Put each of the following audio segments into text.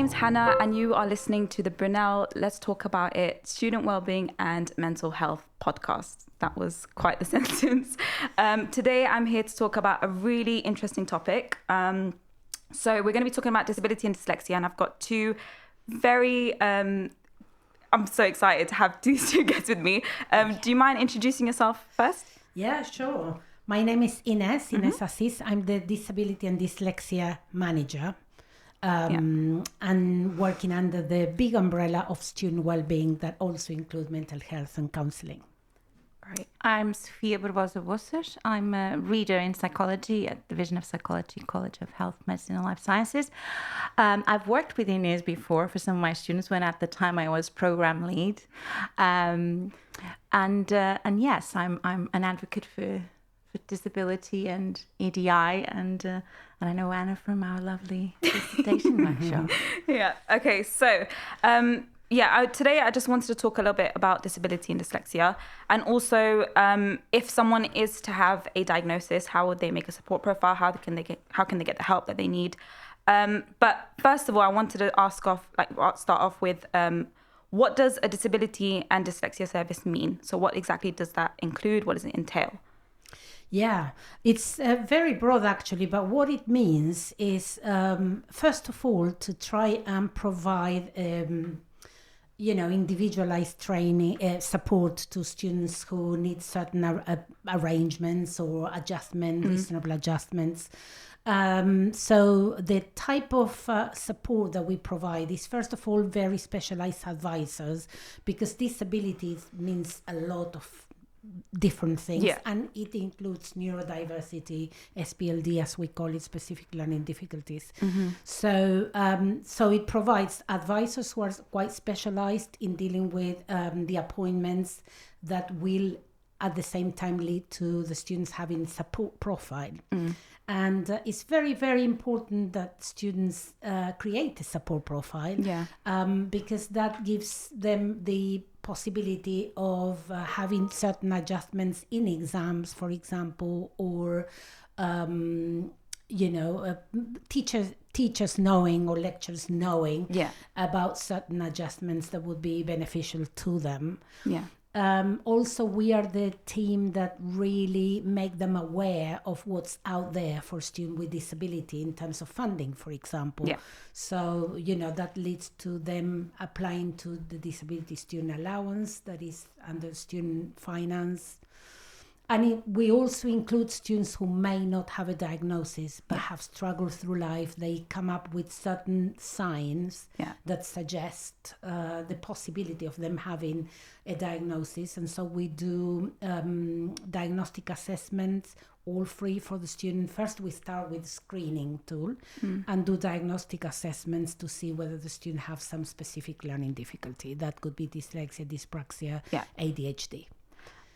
name's Hannah, and you are listening to the Brunel Let's Talk About It Student Wellbeing and Mental Health podcast. That was quite the sentence. Today, I'm here to talk about a really interesting topic. So we're going to be talking about disability and dyslexia, and I've got two very... I'm so excited to have these two guests with me. Do you mind introducing yourself first? Yeah, sure. My name is Ines Asis. I'm the Disability and Dyslexia Manager. And working under the big umbrella of student well-being that also includes mental health and counselling. Right. I'm Sofia Barbosa Bouças. I'm a reader in psychology at the Division of Psychology, College of Health, Medicine and Life Sciences. I've worked with Ines before for some of my students when at the time I was program lead. And yes, I'm an advocate for disability and EDI, and I know Anna from our lovely dissertation workshop. Yeah. Okay. So, today I just wanted to talk a little bit about disability and dyslexia, and also if someone is to have a diagnosis, how would they make a support profile? How can they get the help that they need? But first of all, I wanted to start off with what does a disability and dyslexia service mean? So, what exactly does that include? What does it entail? Yeah, it's very broad actually, but what it means is, first of all, to try and provide, individualized training, support to students who need certain arrangements or reasonable adjustments. So the type of support that we provide is, first of all, very specialized advisors, because disabilities means a lot of different things, and it includes neurodiversity, SPLD as we call it, specific learning difficulties. So it provides advisors who are quite specialized in dealing with the appointments that will at the same time lead to the students having support profile. And it's very, very important that students create a support profile, because that gives them the possibility of having certain adjustments in exams, for example, or teachers knowing or lecturers knowing about certain adjustments that would be beneficial to them. Also, we are the team that really make them aware of what's out there for students with disability in terms of funding, for example. So, that leads to them applying to the disability student allowance that is under student finance. And we also include students who may not have a diagnosis but have struggled through life. They come up with certain signs that suggest the possibility of them having a diagnosis. And so we do diagnostic assessments, all free for the student. First, we start with screening tool and do diagnostic assessments to see whether the student have some specific learning difficulty. That could be dyslexia, dyspraxia, ADHD.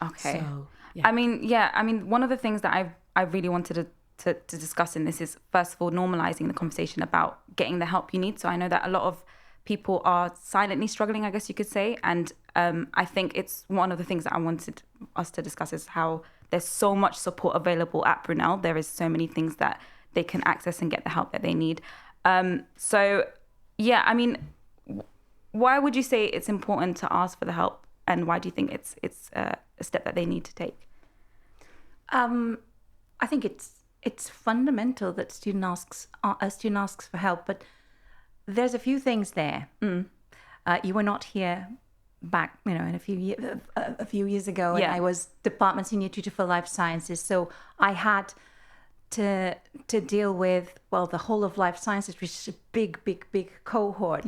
Okay. So, I mean, one of the things that I really wanted to discuss in this is, first of all, normalizing the conversation about getting the help you need. So I know that a lot of people are silently struggling, I guess you could say. And I think it's one of the things that I wanted us to discuss is how there's so much support available at Brunel. There is so many things that they can access and get the help that they need. Why would you say it's important to ask for the help? And why do you think it's a step that they need to take? I think it's fundamental that a student asks for help, but there's a few things there. You were not here back, in a few years ago, and I was department senior tutor for life sciences, so I had to deal with the whole of life sciences, which is a big cohort.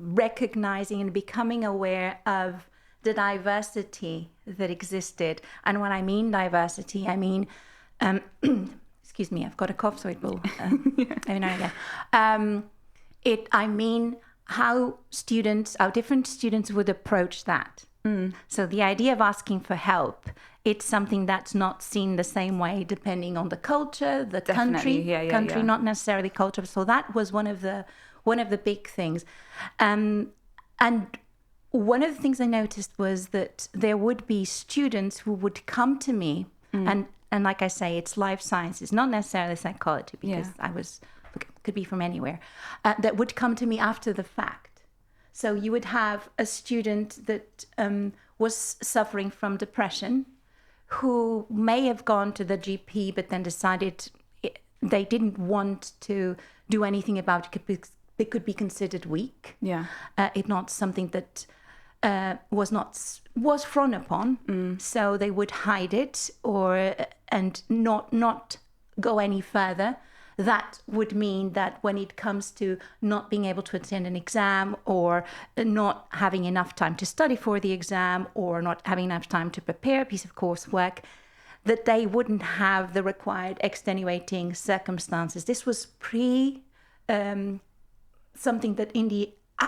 Recognizing and becoming aware of the diversity that existed. And when I mean diversity, I mean, excuse me, I've got a cough, so it will every now and again. I mean how different students would approach that. So the idea of asking for help, it's something that's not seen the same way depending on the culture, the country, not necessarily culture. So that was one of the big things. And one of the things I noticed was that there would be students who would come to me, and like I say, it's life sciences, not necessarily psychology, because I was could be from anywhere, that would come to me after the fact. So you would have a student that was suffering from depression, who may have gone to the GP, but then decided they didn't want to do anything about it because they could be considered weak. Yeah. It's not something that was frowned upon. So they would hide it and not go any further. That would mean that when it comes to not being able to attend an exam, or not having enough time to study for the exam, or not having enough time to prepare a piece of coursework, that they wouldn't have the required extenuating circumstances. This was something that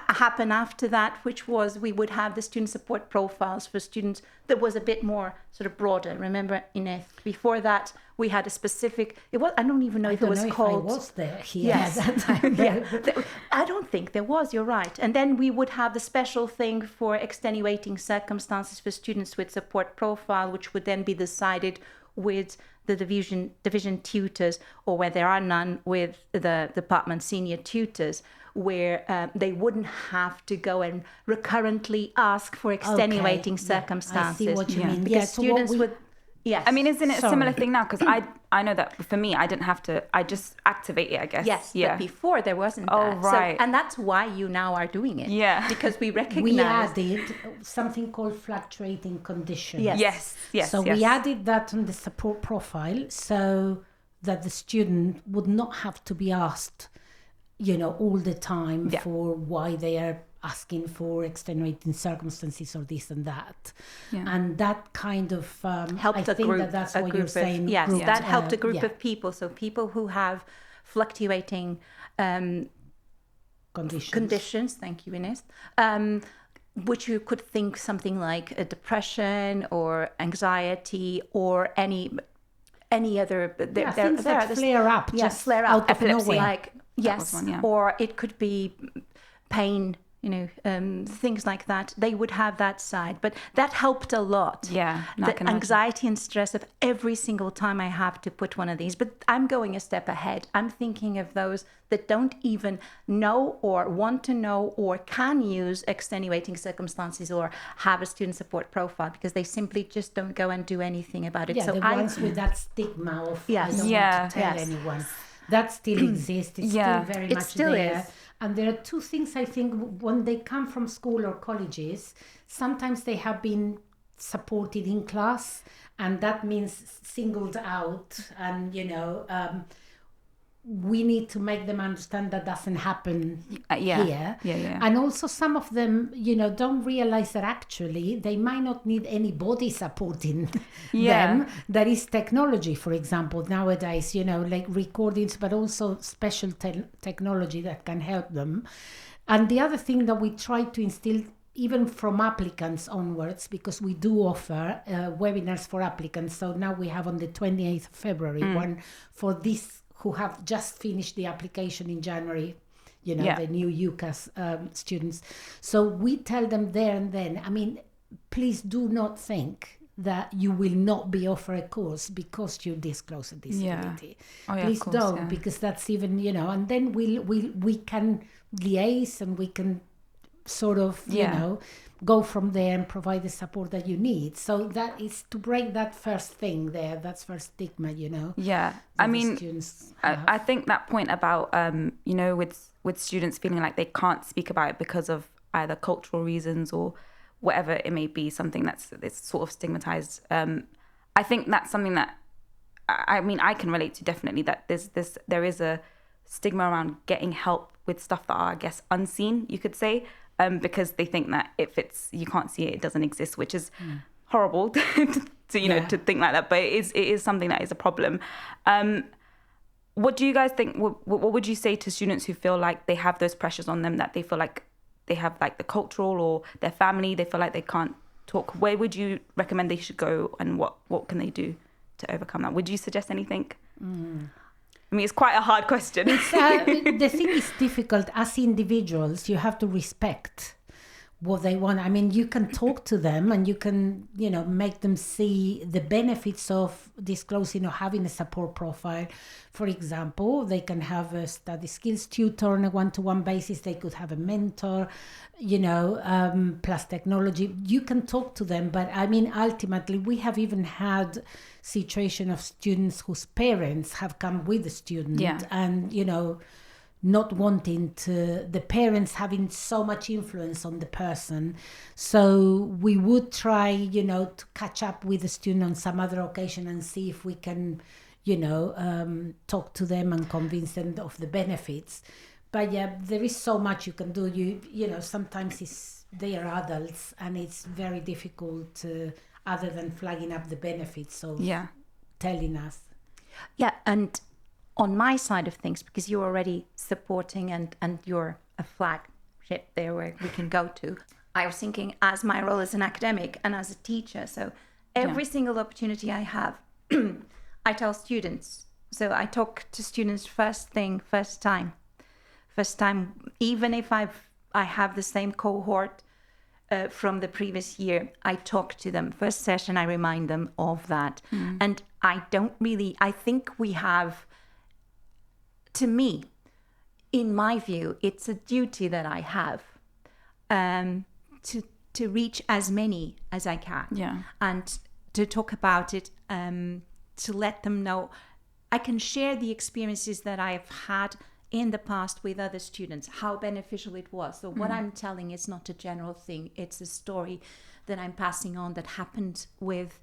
happened after that, which was we would have the student support profiles for students that was a bit more sort of broader. Remember, Ines, before that we had a specific, I don't even know if it was called. I was there here at that time. I don't think there was, you're right. And then we would have the special thing for extenuating circumstances for students with support profile, which would then be decided with the division tutors, or where there are none, with the department senior tutors, where they wouldn't have to go and recurrently ask for extenuating circumstances. I see what you mean. Because students would. Yes. I mean, isn't it a similar thing now? Because I know that for me, I didn't have to. I just activate it, I guess. Yes. Yeah. But before there wasn't that. Oh, right. So, and that's why you now are doing it. Yeah. Because we recognize. We added something called fluctuating conditions. Yes. So we added that on the support profile, so that the student would not have to be asked, all the time for why they are asking for extenuating circumstances or this and that. Yeah. And that kind of helped I think that's what you're saying. Yes, that helped a group of people. So people who have fluctuating conditions. Thank you, Ines. Which you could think something like a depression or anxiety or any other. Things that flare up. Yes, flare up. Epilepsy. Or it could be pain. Things like that, they would have that side. But that helped a lot. Yeah. The anxiety and stress of every single time I have to put one of these. But I'm going a step ahead. I'm thinking of those that don't even know or want to know or can use extenuating circumstances or have a student support profile, because they simply just don't go and do anything about it. Yeah, so the ones with that stigma of I don't want to tell anyone. That still exists. It's still very much there. Is. And there are two things, I think, when they come from school or colleges, sometimes they have been supported in class, and that means singled out. And, we need to make them understand that doesn't happen here. Yeah. And also some of them, don't realize that actually they might not need anybody supporting them. There is technology, for example, nowadays, like recordings, but also special technology that can help them. And the other thing that we try to instill, even from applicants onwards, because we do offer webinars for applicants. So now we have on the 28th of February one for this who have just finished the application in January, the new UCAS students. So we tell them there and then, please do not think that you will not be offered a course because you disclose a disability. Please don't, because that's even, and then we can liaise and we can sort of, go from there and provide the support that you need. So that is to break that first thing there, that's first stigma, Yeah, I think that point about, with students feeling like they can't speak about it because of either cultural reasons or whatever it may be, something that's sort of stigmatized. I think that's something that, I can relate to definitely, that there is a stigma around getting help with stuff that are, I guess, unseen, you could say. Because they think that if you can't see it, it doesn't exist, which is horrible to think like that. But it is something that is a problem. What do you guys think? What would you say to students who feel like they have those pressures on them, that they feel like they have like the cultural or their family, they feel like they can't talk? Where would you recommend they should go, and what can they do to overcome that? Would you suggest anything? It's quite a hard question. The thing is difficult. As individuals, you have to respect what they want. I mean, you can talk to them and you can, make them see the benefits of disclosing or having a support profile. For example, they can have a study skills tutor on a one-to-one basis. They could have a mentor, plus technology. You can talk to them, but I mean, ultimately, we have even had situation of students whose parents have come with the student and, not wanting to, the parents having so much influence on the person. So we would try, to catch up with the student on some other occasion and see if we can, talk to them and convince them of the benefits. But yeah, there is so much you can do. Sometimes they are adults and it's very difficult to, other than flagging up the benefits of telling us. Yeah, and on my side of things, because you're already supporting and you're a flagship there where we can go to, I was thinking as my role as an academic and as a teacher, so every single opportunity I have, I tell students. So I talk to students first time, even if I have the same cohort from the previous year, I talk to them. First session, I remind them of that. And I think we have, to me, in my view, it's a duty that I have to reach as many as I can. Yeah. And to talk about it, to let them know. I can share the experiences that I've had in the past with other students, how beneficial it was. So what I'm telling is not a general thing. It's a story that I'm passing on that happened with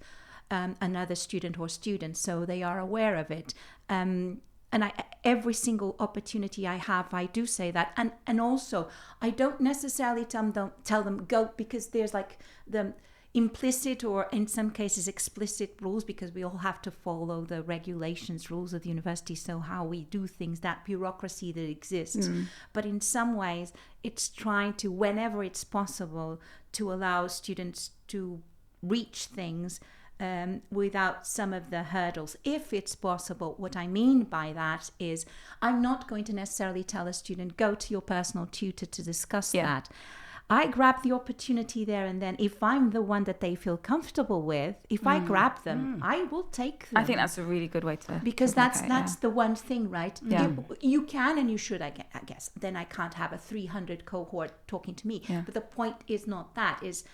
another student or students, so they are aware of it. And every single opportunity I have, I do say that. And also, I don't necessarily tell them go, because there's like the implicit or in some cases explicit rules, because we all have to follow the regulations, rules of the university, so how we do things, that bureaucracy that exists. But in some ways, it's trying to, whenever it's possible, to allow students to reach things without some of the hurdles, if it's possible. What I mean by that is I'm not going to necessarily tell a student, go to your personal tutor to discuss that. I grab the opportunity there and then. If I'm the one that they feel comfortable with, if I grab them, I will take them. I think that's a really good way to... Because that's the one thing, right? Yeah. You can and you should, I guess. Then I can't have a 300 cohort talking to me. Yeah. But the point is not that, is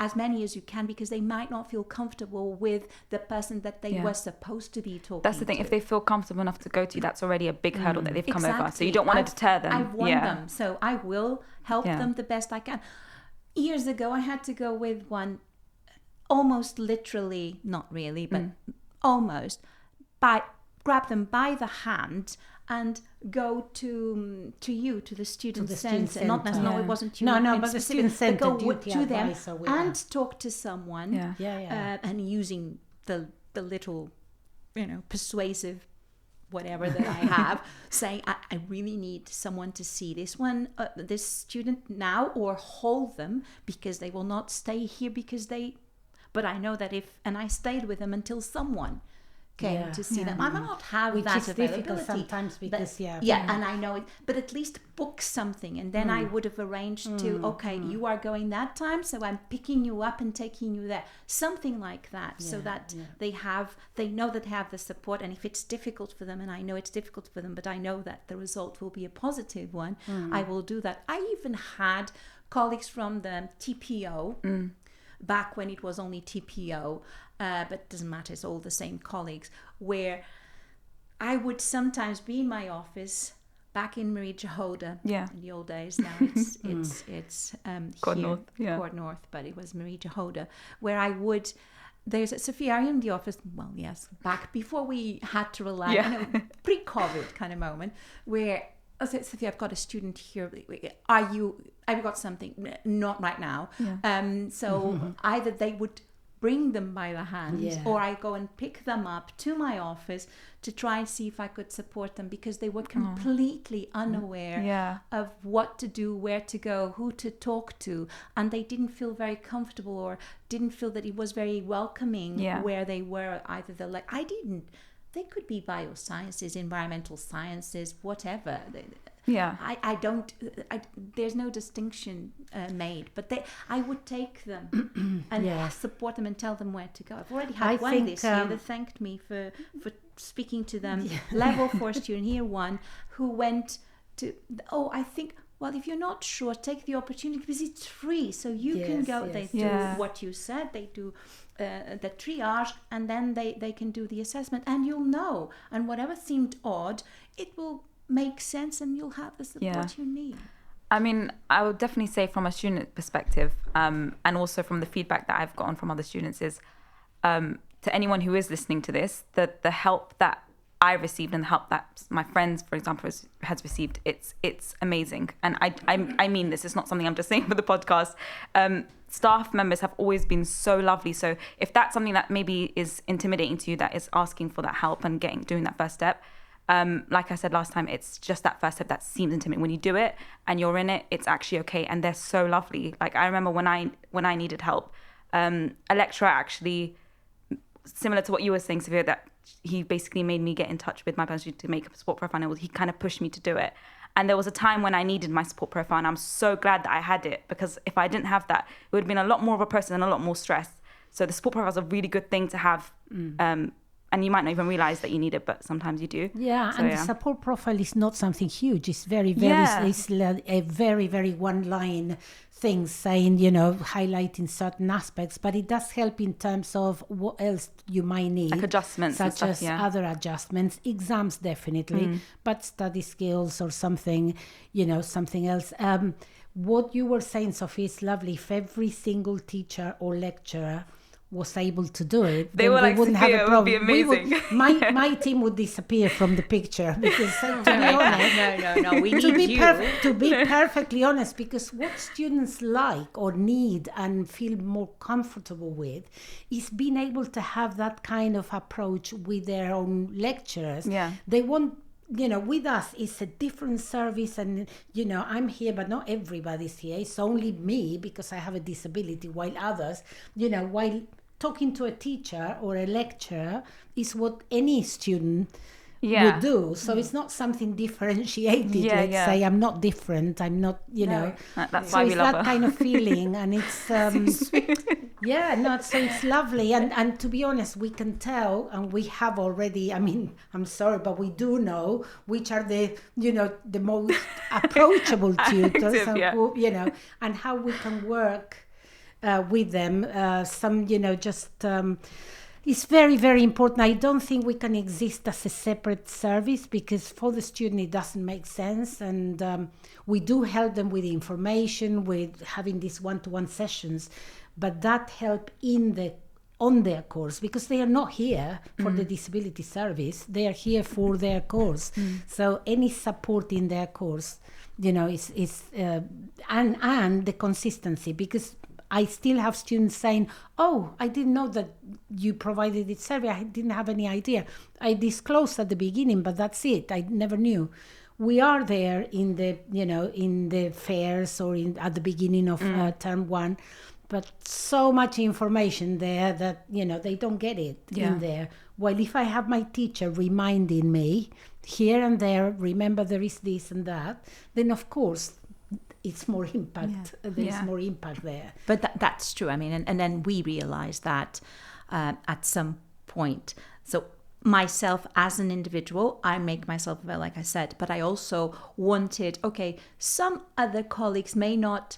as many as you can, because they might not feel comfortable with the person that they were supposed to be talking to. That's the thing. If they feel comfortable enough to go to you, that's already a big hurdle that they've come over. So you don't want to deter them. I've won them. So I will help them the best I can. Years ago, I had to go with one, almost literally, not really, but almost, grab them by the hand and go to the student center. Not necessarily, no, it wasn't you. No, but the student center. Go to them and talk to someone. And using the little, persuasive whatever that I have, saying I really need someone to see this student now, or hold them, because they will not stay here but I know that and I stayed with them until someone came to see them. I might not have which that is availability difficult sometimes, because and I know it, but at least book something, and then I would have arranged to you are going that time, so I'm picking you up and taking you there, something like that, so that they know that they have the support. And if it's difficult for them, and I know it's difficult for them, but I know that the result will be a positive one, I will do that. I even had colleagues from the TPO back when it was only TPO, but it doesn't matter, it's all the same colleagues, where I would sometimes be in my office back in Marie Jehoda in the old days. Now it's Court here, North, Court North, but it was Marie Jehoda, where there's Sofia, are you in the office? Well, yes, back before we had to rely, pre-COVID kind of moment, where I said, Sofia, I've got a student here. Have you got something? Not right now. So either they would bring them by the hand, or I go and pick them up to my office to try and see if I could support them, because they were completely unaware of what to do, where to go, who to talk to, and they didn't feel very comfortable, or didn't feel that it was very welcoming where they were. Either I didn't they could be biosciences, environmental sciences, whatever. Yeah. There's no distinction made, but I would take them and support them and tell them where to go. I've already had one this year that thanked me for speaking to them. Level 4 student, year 1, who went to, I think, well, if you're not sure, take the opportunity because it's free. So you can go, they do what you said, they do the triage, and then they can do the assessment, and you'll know. And whatever seemed odd, it will make sense and you'll have the support you need. I mean, I would definitely say from a student perspective, and also from the feedback that I've gotten from other students is, to anyone who is listening to this, that the help that I received and the help that my friends, for example, has received, it's amazing. And I mean this, it's not something I'm just saying for the podcast. Staff members have always been so lovely. So if that's something that maybe is intimidating to you, that is asking for that help and doing that first step, like I said last time, it's just that first step that seems intimidating. When you do it and you're in it, it's actually okay. And they're so lovely. Like I remember when I needed help, a lecturer actually, similar to what you were saying, Sofia, that he basically made me get in touch with my biology to make a support profile. And he kind of pushed me to do it. And there was a time when I needed my support profile, and I'm so glad that I had it, because if I didn't have that, it would have been a lot more of a process and a lot more stress. So the support profile is a really good thing to have. And you might not even realize that you need it, but sometimes you do. Yeah, so, and the support profile is not something huge. It's it's a very, very one-line thing saying, highlighting certain aspects, but it does help in terms of what else you might need. Like adjustments such and stuff, as other adjustments, exams definitely, but study skills or something, something else. What you were saying, Sophie, is lovely. If every single teacher or lecturer was able to do it, they were like, wouldn't have a problem. It would be amazing. My team would disappear from the picture because, to be honest, no, we need you. To be perfectly honest, because what students like or need and feel more comfortable with is being able to have that kind of approach with their own lecturers. Yeah, they want. With us, it's a different service, and I'm here, but not everybody's here. It's only me because I have a disability, while others, while talking to a teacher or a lecturer is what any student would do. So it's not something differentiated. Let's say I'm not different. I'm not, That's so why it's we love that her. kind of feeling, and it's so it's lovely. And to be honest, we can tell, and we have already. I mean, I'm sorry, but we do know which are the the most approachable tutors, and and how we can work with them. It's very, very important. I don't think we can exist as a separate service, because for the student it doesn't make sense, and we do help them with information, with having these one-to-one sessions, but that help on their course, because they are not here for the disability service, they are here for their course. So any support in their course, is and the consistency, because I still have students saying, "Oh, I didn't know that you provided this survey. I didn't have any idea. I disclosed at the beginning, but that's it. I never knew." We are there in the fairs or at the beginning of term 1, but so much information there that they don't get it in there. Well, if I have my teacher reminding me here and there, remember there is this and that, then of course it's more impact. There's more impact there. But that's true. I mean, and then we realized that at some point. So myself as an individual, I make myself aware, like I said, but I also wanted, some other colleagues may not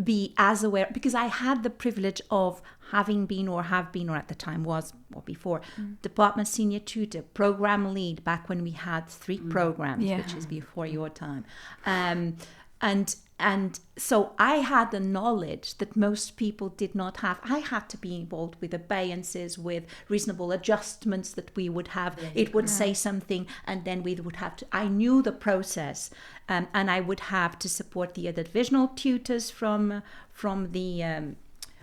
be as aware, because I had the privilege of having been or at the time was, or before, department senior tutor, program lead, back when we had 3 programs, which is before your time. And so I had the knowledge that most people did not have. I had to be involved with abeyances, with reasonable adjustments that we would have. It would say something, and then we would have to. I knew the process, and I would have to support the other divisional tutors from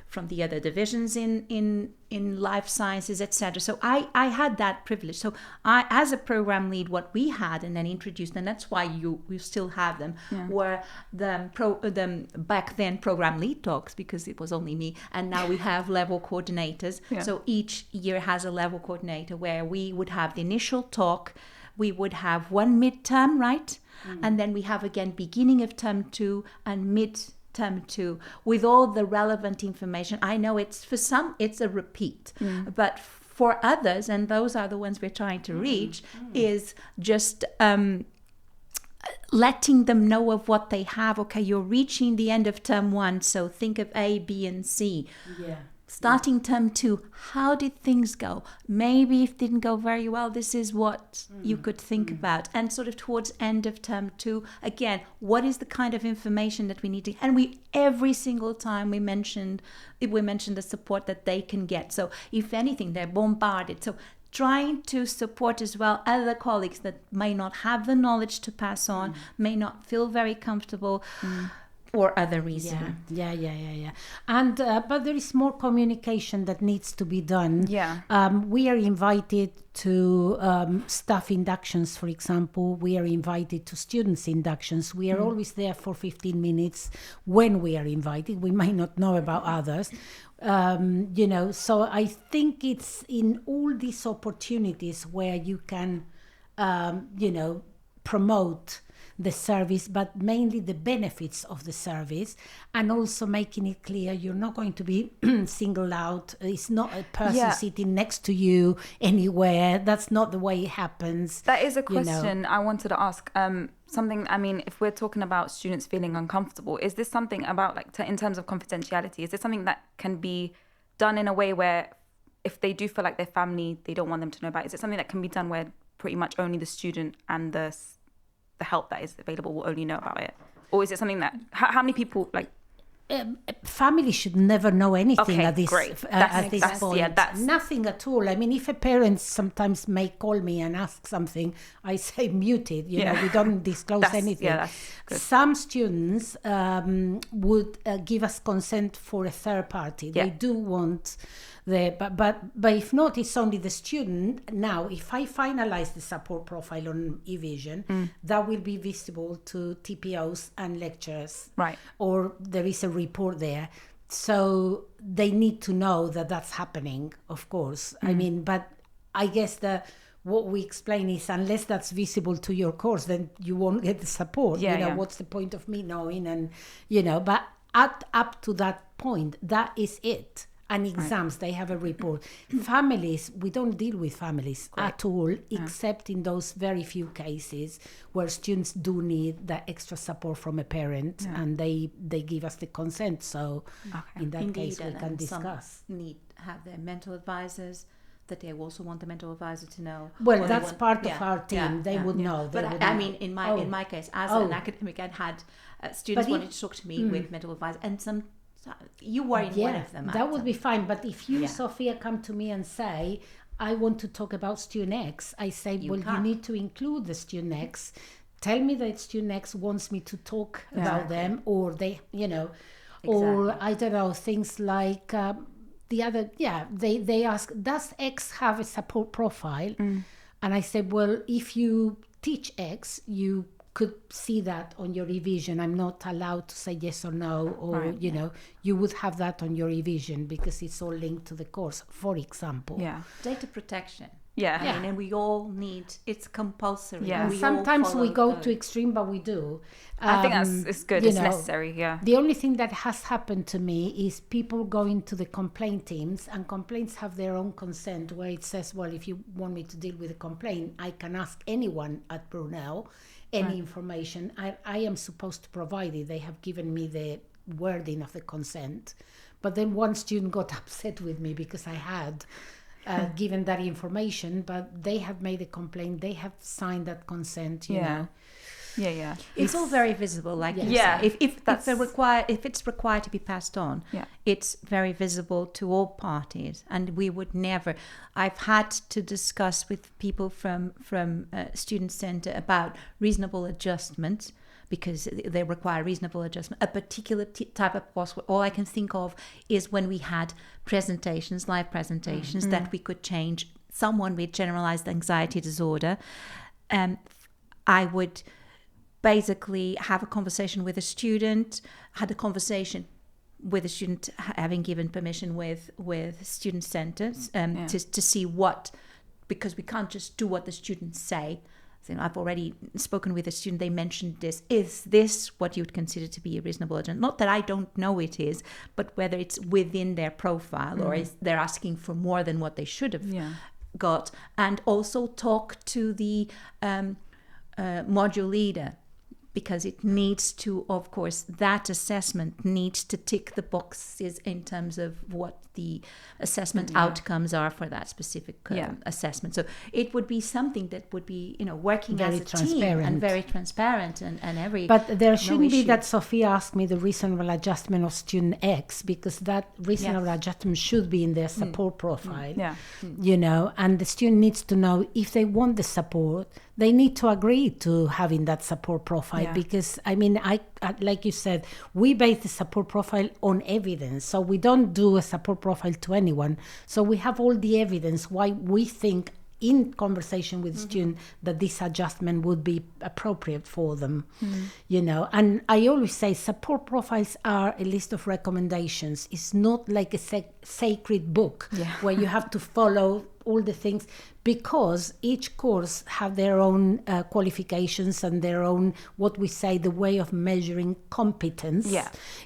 from the other divisions in life sciences, etc. So I had that privilege. So I, as a program lead, what we had and then introduced, and that's why you still have them, were the back then program lead talks, because it was only me, and now we have level coordinators. So each year has a level coordinator where we would have the initial talk, we would have one midterm, right? And then we have again beginning of term 2 and mid-term 2 with all the relevant information. I know it's for some it's a repeat, but for others, and those are the ones we're trying to reach, is just letting them know of what they have. Okay, you're reaching the end of term 1, so think of A, B, and C. Starting term 2, how did things go? Maybe if it didn't go very well, this is what you could think about. And sort of towards end of term 2, again, what is the kind of information that we need to... And we, every single time we mentioned the support that they can get. So if anything, they're bombarded. So trying to support as well other colleagues that may not have the knowledge to pass on, may not feel very comfortable, or other reason. Yeah. And but there is more communication that needs to be done. We are invited to staff inductions, for example. We are invited to students inductions. We are always there for 15 minutes when we are invited. We might not know about others. So I think it's in all these opportunities where you can promote the service, but mainly the benefits of the service, and also making it clear you're not going to be singled out. It's not a person sitting next to you anywhere. That's not the way it happens. That is a question I wanted to ask. Something, I mean, if we're talking about students feeling uncomfortable, is this something about, like, in terms of confidentiality, is this something that can be done in a way where if they do feel like their family, they don't want them to know about it? Is it something that can be done where pretty much only the student and the help that is available will only know about it? Or is it something that, how many people, like... family should never know anything at this point. That's nothing at all. I mean, if a parent sometimes may call me and ask something, I say muted, we don't disclose anything. Some students would give us consent for a third party. They do want but if not, it's only the student. Now, if I finalize the support profile on eVision, that will be visible to TPOs and lecturers. Right. Or there is a report there. So they need to know that that's happening, of course. I mean, but I guess what we explain is, unless that's visible to your course, then you won't get the support. What's the point of me knowing? And, but up to that point, that is it. And exams, they have a report. Families, we don't deal with families at all, except in those very few cases where students do need that extra support from a parent, and they give us the consent. So in that case, we can discuss. Some have their mental advisors, that they also want the mental advisor to know. Well, that's part of our team. They would know. But I mean, in my case, as an academic, I had students wanted to talk to me with mental advisor, and some... You were in one of them. That would be fine. But if you, Sofia, come to me and say, I want to talk about student X, I say, you need to include the student X. Tell me that student X wants me to talk about them, or they, or I don't know, things like the other, they ask, does X have a support profile? And I said, well, if you teach X, you could see that on your eVision. I'm not allowed to say yes or no, or you would have that on your eVision because it's all linked to the course, for example. Data protection. I mean, and we all need, it's compulsory. And sometimes we go to extreme, but we do. I think it's good. It's necessary. The only thing that has happened to me is people going to the complaint teams, and complaints have their own consent, where it says, well, if you want me to deal with a complaint, I can ask anyone at Brunel any information. I am supposed to provide it. They have given me the wording of the consent. But then one student got upset with me because I had given that information, but they have made a complaint. They have signed that consent, you know. It's all very visible, like you say. If it's required to be passed on, it's very visible to all parties, and we would never. I've had to discuss with people from Student Centre about reasonable adjustments, because they require reasonable adjustment. A particular type of coursework, all I can think of is when we had presentations, live presentations, that we could change. Someone with generalized anxiety disorder, I would basically have a conversation with a student, had a conversation with a student having given permission with student centers to see what, because we can't just do what the students say. So I've already spoken with a student, they mentioned this. Is this what you would consider to be a reasonable adjustment? Not that I don't know it is, but whether it's within their profile or is they're asking for more than what they should have got. And also talk to the module leader, because it needs to, of course, that assessment needs to tick the boxes in terms of what the assessment outcomes are for that specific assessment. So it would be something that would be, working very as a team and very transparent and every. But there shouldn't be that Sofia asked me the reasonable adjustment of student X, because that reasonable adjustment should be in their support profile. And the student needs to know if they want the support, they need to agree to having that support profile. Because I like you said, we base the support profile on evidence, so we don't do a support profile to anyone. So we have all the evidence why we think, in conversation with students, that this adjustment would be appropriate for them. And I always say support profiles are a list of recommendations. It's not like a sacred book where you have to follow all the things, because each course have their own qualifications and their own, what we say, the way of measuring competence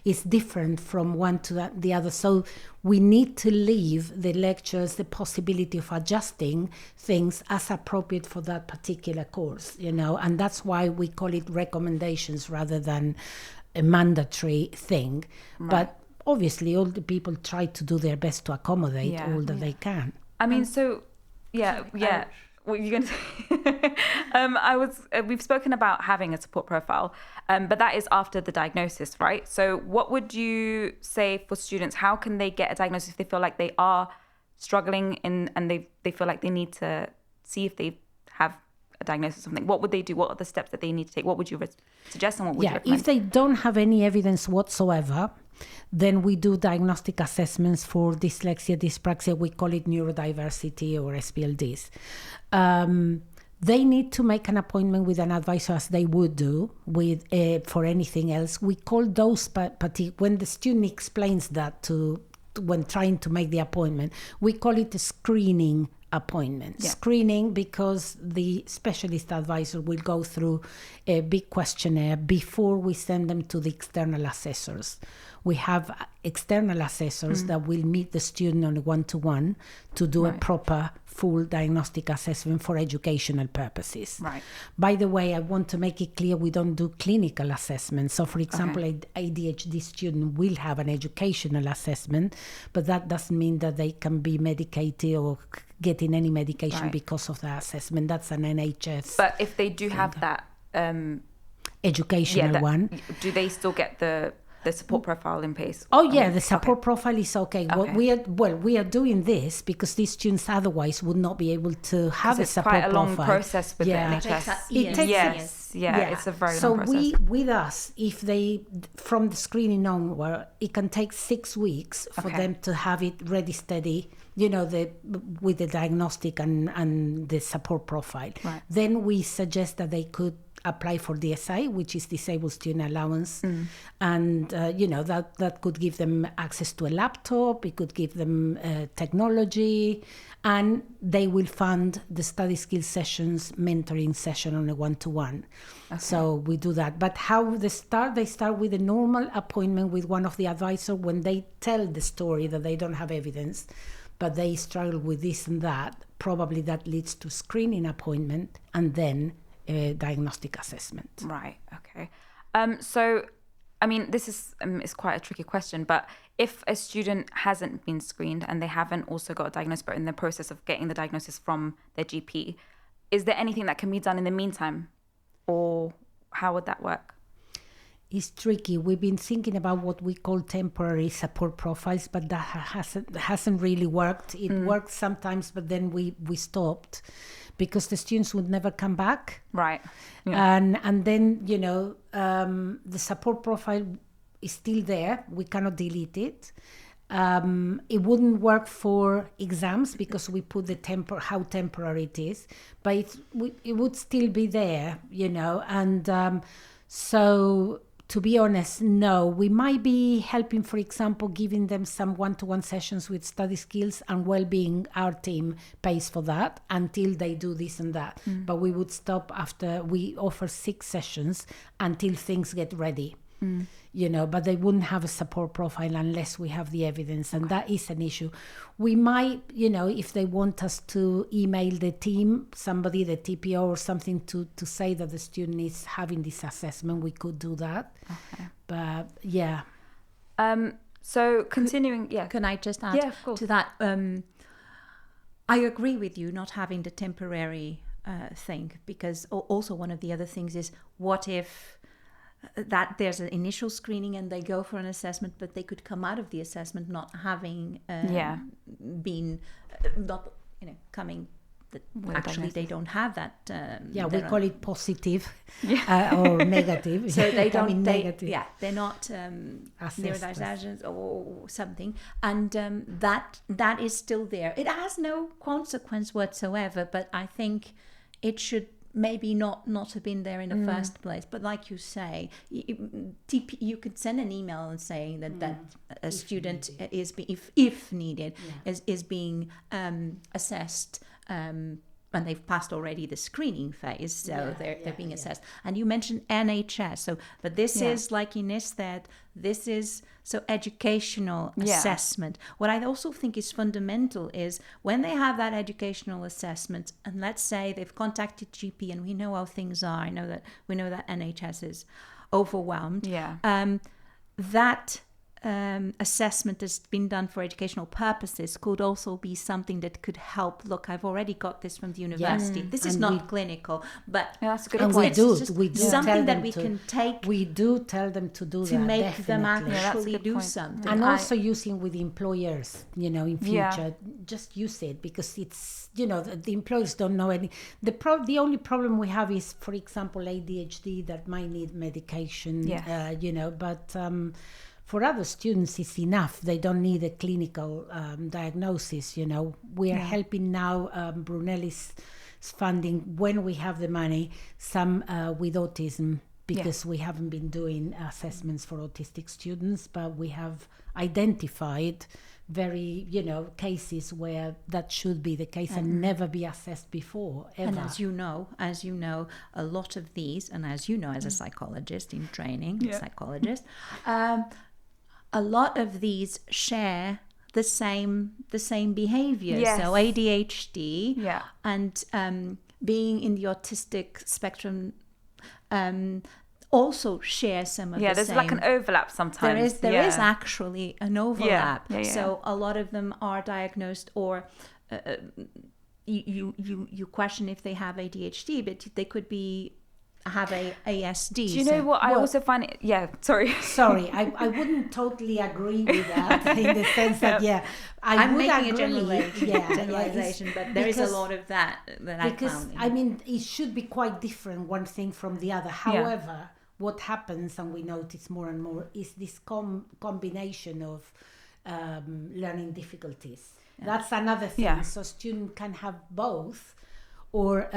is different from one to the other. So we need to leave the lectures the possibility of adjusting things as appropriate for that particular course, and that's why we call it recommendations rather than a mandatory thing. But obviously all the people try to do their best to accommodate all that they can. I mean, what are you going to say? We've spoken about having a support profile, but that is after the diagnosis, right? So what would you say for students? How can they get a diagnosis if they feel like they are struggling and they feel like they need to see if they have a diagnosis or something? What would they do? What are the steps that they need to take? What would you suggest and what would you recommend? If they don't have any evidence whatsoever, then we do diagnostic assessments for dyslexia, dyspraxia. We call it neurodiversity or SPLDs. They need to make an appointment with an advisor, as they would do with for anything else. We call those when the student explains that when trying to make the appointment, we call it a screening appointment. Screening, because the specialist advisor will go through a big questionnaire before we send them to the external assessors. We have external assessors that will meet the student on a one-to-one to do a proper full diagnostic assessment for educational purposes. By the way, I want to make it clear we don't do clinical assessments. So for example, an ADHD student will have an educational assessment, but that doesn't mean that they can be medicated or getting any medication because of the assessment. That's an NHS. But if they do have that educational one, do they still get the support profile in place? The support profile is okay. We are doing this because these students otherwise would not be able to have a support profile. It's quite a long process with the NHS. It takes it's a very long process. So with us, if they, from the screening onward, it can take 6 weeks for them to have it ready, steady, with the diagnostic and the support profile. Then we suggest that they could apply for DSA, which is Disabled Student Allowance, and that could give them access to a laptop. It could give them technology, and they will fund the study skills sessions, mentoring session on a one-to-one. So we do that. But how they start? They start with a normal appointment with one of the advisors when they tell the story that they don't have evidence, but they struggle with this and that. Probably that leads to screening appointment and then a diagnostic assessment. Right. Okay. So, I mean, this is quite a tricky question, but if a student hasn't been screened and they haven't also got a diagnosis, but in the process of getting the diagnosis from their GP, is there anything that can be done in the meantime, or how would that work? is tricky. We've been thinking about what we call temporary support profiles, but that hasn't really worked. It worked sometimes, but then we stopped because the students would never come back. Right. Yeah. And then, you know, the support profile is still there. We cannot delete it. It wouldn't work for exams because we put the how temporary it is, but it would still be there, you know. And so, to be honest, no, we might be helping, for example, giving them some one-to-one sessions with study skills and well-being. Our team pays for that until they do this and that. But we would stop after we offer 6 sessions until things get ready. You know, but they wouldn't have a support profile unless we have the evidence, and that is an issue. We might, you know, if they want us to email the team, somebody, the TPO or something, to say that the student is having this assessment, we could do that. Okay. But yeah. So continuing, Can I just add to that? I agree with you not having the temporary thing, because also one of the other things is, what if that there's an initial screening and they go for an assessment, but they could come out of the assessment not having been not, you know, coming that actually they don't have that. We call it positive or negative. So they don't. Negative. They're not neurodivergent or something, and that is still there. It has no consequence whatsoever, but I think it should maybe not have been there in the first place. But like you say, you could send an email and saying that a student is if needed is being assessed, and they've passed already the screening phase, so they're being assessed. And you mentioned NHS, so but this is, like Ines said, this is educational assessment. What I also think is fundamental is when they have that educational assessment, and let's say they've contacted GP, and we know how things are. We know that NHS is overwhelmed. That assessment that's been done for educational purposes could also be something that could help. Look, I've already got this from the university. This is not clinical, but that's a good point. We do something that we can take. We do tell them to do to that, make definitely. them actually do something, and also using with employers. You know, in future, just use it, because it's, you know, the employers don't know any. The only problem we have is, for example, ADHD that might need medication. You know, but. For other students, it's enough. They don't need a clinical diagnosis, you know. We are helping now, Brunel is funding, when we have the money, some with autism, because we haven't been doing assessments for autistic students, but we have identified very, you know, cases where that should be the case and never be assessed before, ever. And as you know, a lot of these, and as you know, as a psychologist in training, psychologist, a lot of these share the same behavior. So ADHD and being in the autistic spectrum also share some of the same. There's like an overlap sometimes. There is actually an overlap. So a lot of them are diagnosed, or you question if they have ADHD, but they could have a ASD. Do you know what I also find it? Sorry, I wouldn't totally agree with that in the sense that I'm making a generalization, but there is a lot of that I found. I mean, it should be quite different, one thing from the other. However, what happens, and we notice more and more, is this combination of learning difficulties. That's another thing. So students can have both. Or,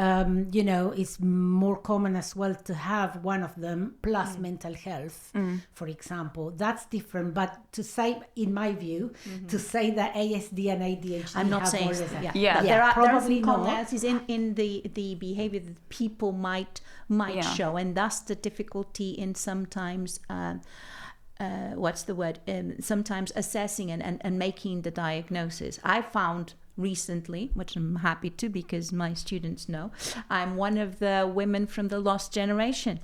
you know, it's more common as well to have one of them plus mental health, for example. That's different. But to say, in my view, to say that ASD and ADHD I'm not saying there are probably commonalities in the behavior that people might show, and thus the difficulty in sometimes sometimes assessing and making the diagnosis. I found recently, which I'm happy to, because my students know, I'm one of the women from the lost generation,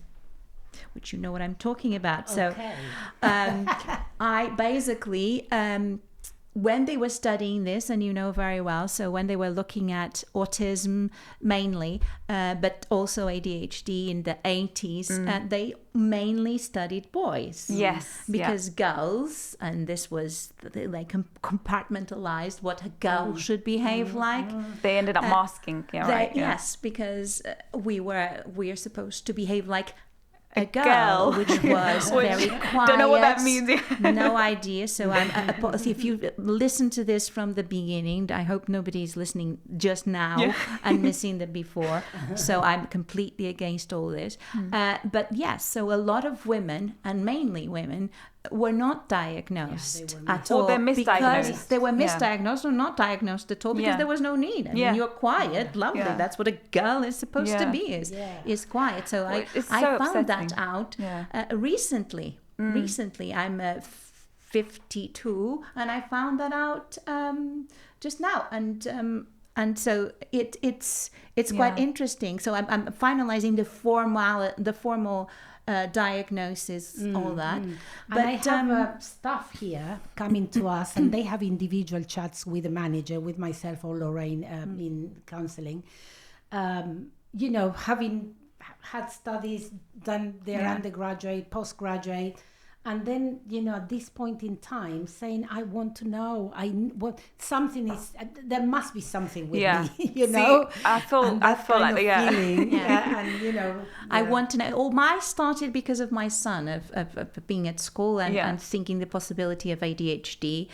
which you know what I'm talking about. So I basically when they were studying this, and you know very well, so when they were looking at autism mainly, but also ADHD in the 80s, they mainly studied boys. Yes. Because girls, and this was, they compartmentalized what a girl should behave like. They ended up masking. Yes, because we are supposed to behave like a girl, which was very quiet. Don't know what that means. No idea. So if you listen to this from the beginning, I hope nobody's listening just now and missing the before. So I'm completely against all this. But yes, so a lot of women, and mainly women, were not diagnosed at all. Or they're misdiagnosed. Because they were misdiagnosed or not diagnosed at all because there was no need. I mean, you're quiet, lovely. That's what a girl is supposed to be, is quiet. So I found that out recently. Recently, I'm 52, and I found that out just now. And so it's quite interesting. So I'm finalizing the formal diagnosis, all that. But I have staff here coming to us, and they have individual chats with the manager, with myself or Lorraine in counselling. Having had studies, done their undergraduate, postgraduate, and then at this point in time saying, I want to know, there must be something with me. See, I feel like feeling, I want to know. I started because of my son, of being at school and thinking the possibility of ADHD.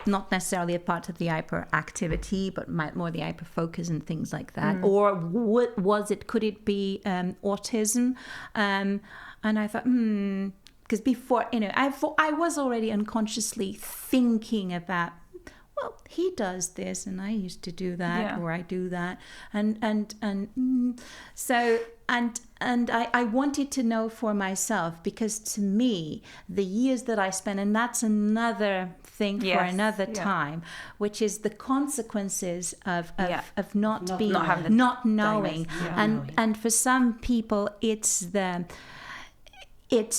Not necessarily a part of the hyperactivity, but more the hyperfocus and things like that. Or could it be autism? And I thought, because before, I was already unconsciously thinking about, well, he does this and I used to do that, or I do that. And I wanted to know for myself, because to me, the years that I spent, and that's another thing for another time, which is the consequences of not knowing. And for some people,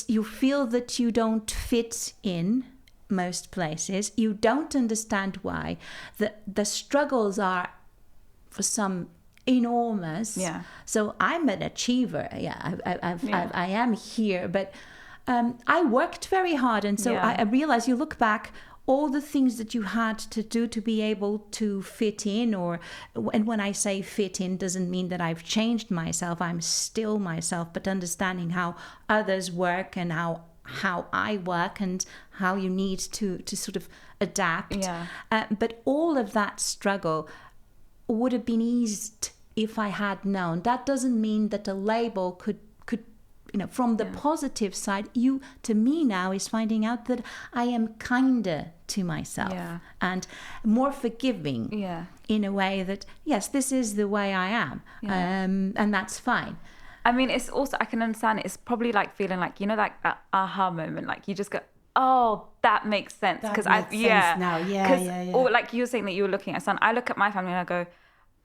you feel that you don't fit in most places. You don't understand why. The struggles are, for some, enormous. So I'm an achiever. I am here, but I worked very hard, and so I realized, you look back, all the things that you had to do to be able to fit in, and when I say fit in, doesn't mean that I've changed myself. I'm still myself, but understanding how others work and how I work and how you need to sort of adapt. But all of that struggle would have been eased if I had known. That doesn't mean that a label could from the positive side, to me now is finding out that I am kinder to myself and more forgiving in a way that, yes, this is the way I am, and that's fine. I mean, it's also, I can understand it. It's probably like feeling like, like that aha moment, like you just go, oh, that makes sense. Because now. Or like you were saying that you were looking at son, I look at my family and I go,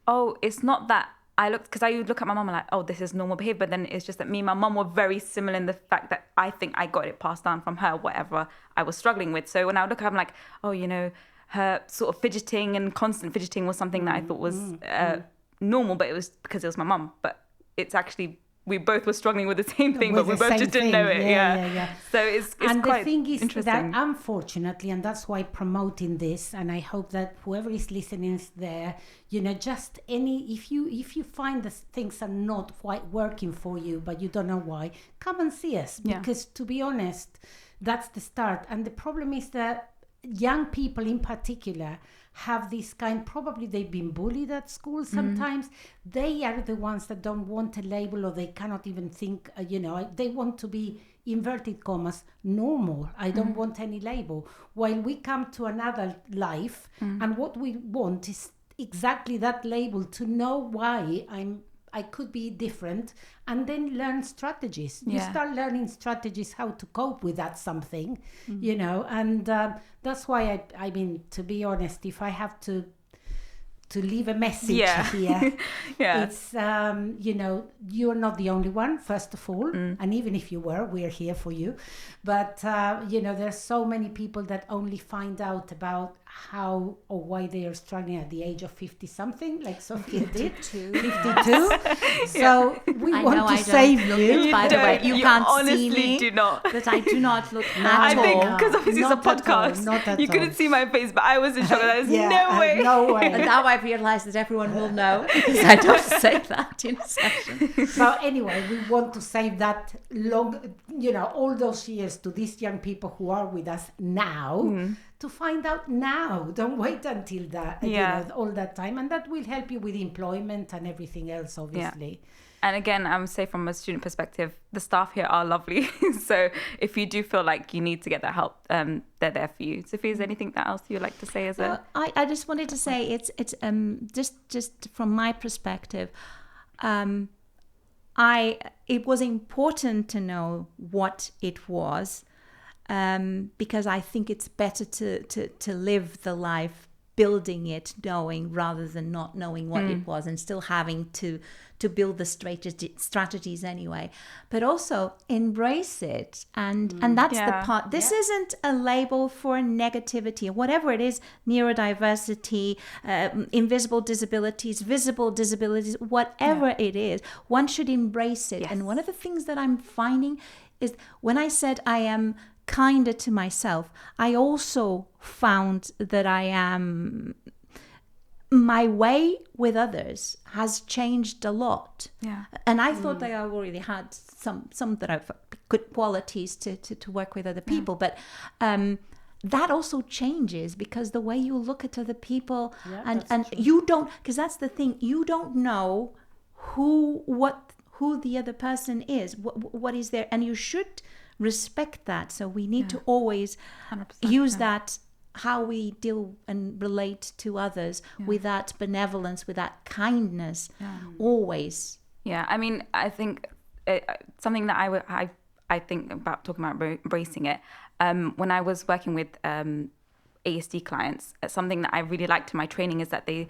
oh, it's not that. Because I would look at my mum and like, oh, this is normal behavior. But then it's just that me and my mum were very similar in the fact that I think I got it passed down from her, whatever I was struggling with. So when I would look at her, I'm like, oh, her sort of fidgeting and constant fidgeting was something that I thought was normal, but it was because it was my mum. But it's actually, we both were struggling with the same thing, but we both just didn't know it. So it's and quite the thing is interesting. That, unfortunately, and that's why promoting this, and I hope that whoever is listening is there, just if you find that things are not quite working for you, but you don't know why, come and see us, because to be honest, that's the start. And the problem is that young people in particular have this probably they've been bullied at school sometimes. They are the ones that don't want a label, or they cannot even think, they want to be, inverted commas, normal. I don't want any label. While we come to another life, and what we want is exactly that label, to know why I could be different, and then learn strategies. You start learning strategies how to cope with that something, and that's why I mean, to be honest, if I have to leave a message here. It's, you're not the only one, first of all. And even if you were, we're here for you. But, there's so many people that only find out about how or why they are struggling at the age of 50 something, like Sofia did. 52. So we want to save you. By the way, you can't honestly see me, do not. but I do not look at I all. think because obviously it's a podcast, you couldn't see my face, but I was in shock. There's no way. No way. And now I've realized that everyone will know because I don't say that in a session. So anyway, we want to save that all those years to these young people who are with us now to find out now. Don't wait until that, all that time. And that will help you with employment and everything else, obviously. Yeah. And again, I would say from a student perspective, the staff here are lovely. So if you do feel like you need to get that help, they're there for you. Sophia, is there anything else you'd like to say as I just wanted to say it's just from my perspective, it was important to know what it was, because I think it's better to live the life building it, knowing, rather than not knowing what it was and still having to build the strategies anyway. But also embrace it, and that's the part. This isn't a label for negativity or whatever it is, neurodiversity, invisible disabilities, visible disabilities, whatever it is, one should embrace it. Yes. And one of the things that I'm finding is when I said I am kinder to myself, I also found that my way with others has changed a lot. Yeah. And I thought that I already had some that I've good qualities to work with other people, but that also changes because the way you look at other people and you don't, because that's the thing, you don't know who the other person is, what is there, and you should respect that. So we need to always use that, how we deal and relate to others with that benevolence, with that kindness, always. Yeah, I mean, I think something that I think about talking about embracing it, when I was working with ASD clients, something that I really liked in my training is that they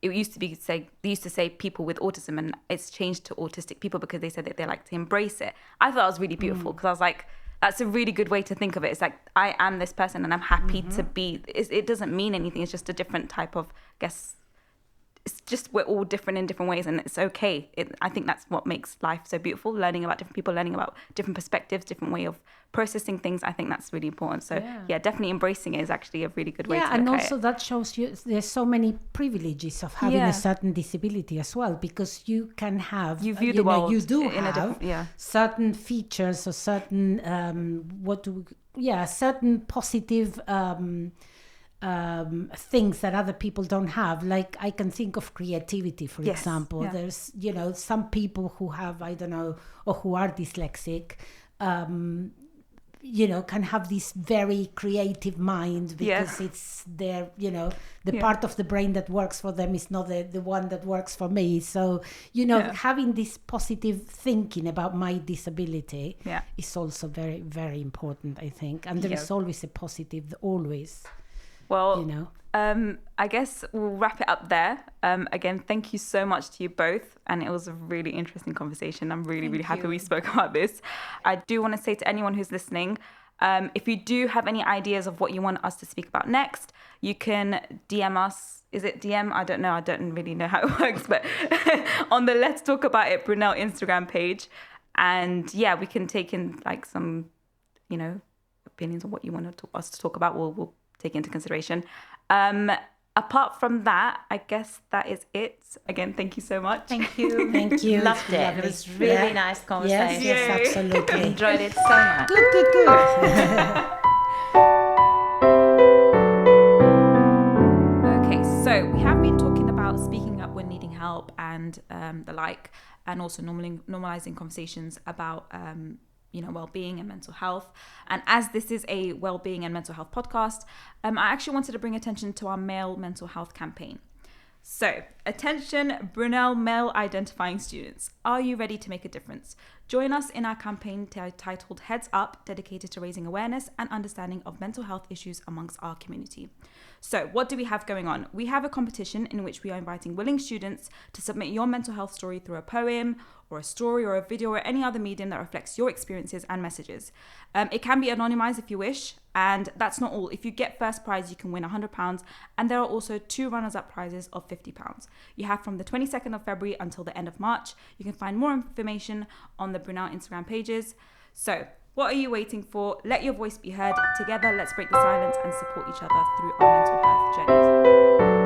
used to say people with autism, and it's changed to autistic people because they said that they like to embrace it. I thought it was really beautiful because I was like, that's a really good way to think of it. It's like, I am this person and I'm happy to be. It doesn't mean anything. It's just a different type of, I guess, it's just we're all different in different ways, and it's okay. I think that's what makes life so beautiful, learning about different people, learning about different perspectives, different way of processing things. I think that's really important. So definitely embracing it is actually a really good way to look at it. Yeah, and also that shows you there's so many privileges of having a certain disability as well, because you can have, you view the world you do have certain features or certain certain positive things that other people don't have. Like I can think of creativity, for example. There's some people who have, I don't know, or who are dyslexic, can have this very creative mind because it's their, the part of the brain that works for them is not the one that works for me. So, having this positive thinking about my disability is also very, very important, I think. And there is always a positive, always. Well, I guess we'll wrap it up there. Again, thank you so much to you both. And it was a really interesting conversation. I'm really, really happy we spoke about this. I do want to say to anyone who's listening, if you do have any ideas of what you want us to speak about next, you can DM us. Is it DM? I don't know. I don't really know how it works. But on the Let's Talk About It Brunel Instagram page. And we can take in like some, opinions on what you want us to talk about. We'll take into consideration. Apart from that, I guess that is it. Again, thank you so much. Thank you. Thank you. Loved it. Lovely. It was really nice conversation. Yes, absolutely. Enjoyed it so much. Good. Okay, so we have been talking about speaking up when needing help and the like, and also normalizing conversations about well-being and mental health. And as this is a well-being and mental health podcast, I actually wanted to bring attention to our male mental health campaign. So, attention Brunel male identifying students. Are you ready to make a difference? Join us in our campaign titled Heads Up, dedicated to raising awareness and understanding of mental health issues amongst our community. So what do we have going on? We have a competition in which we are inviting willing students to submit your mental health story through a poem or a story or a video or any other medium that reflects your experiences and messages. It can be anonymized if you wish, and that's not all. If you get first prize, you can win £100, and there are also 2 runners-up prizes of £50. You have from the 22nd of February until the end of March. You can find more information on the Brunel Instagram pages. So what are you waiting for? Let your voice be heard. Together, let's break the silence and support each other through our mental health journeys.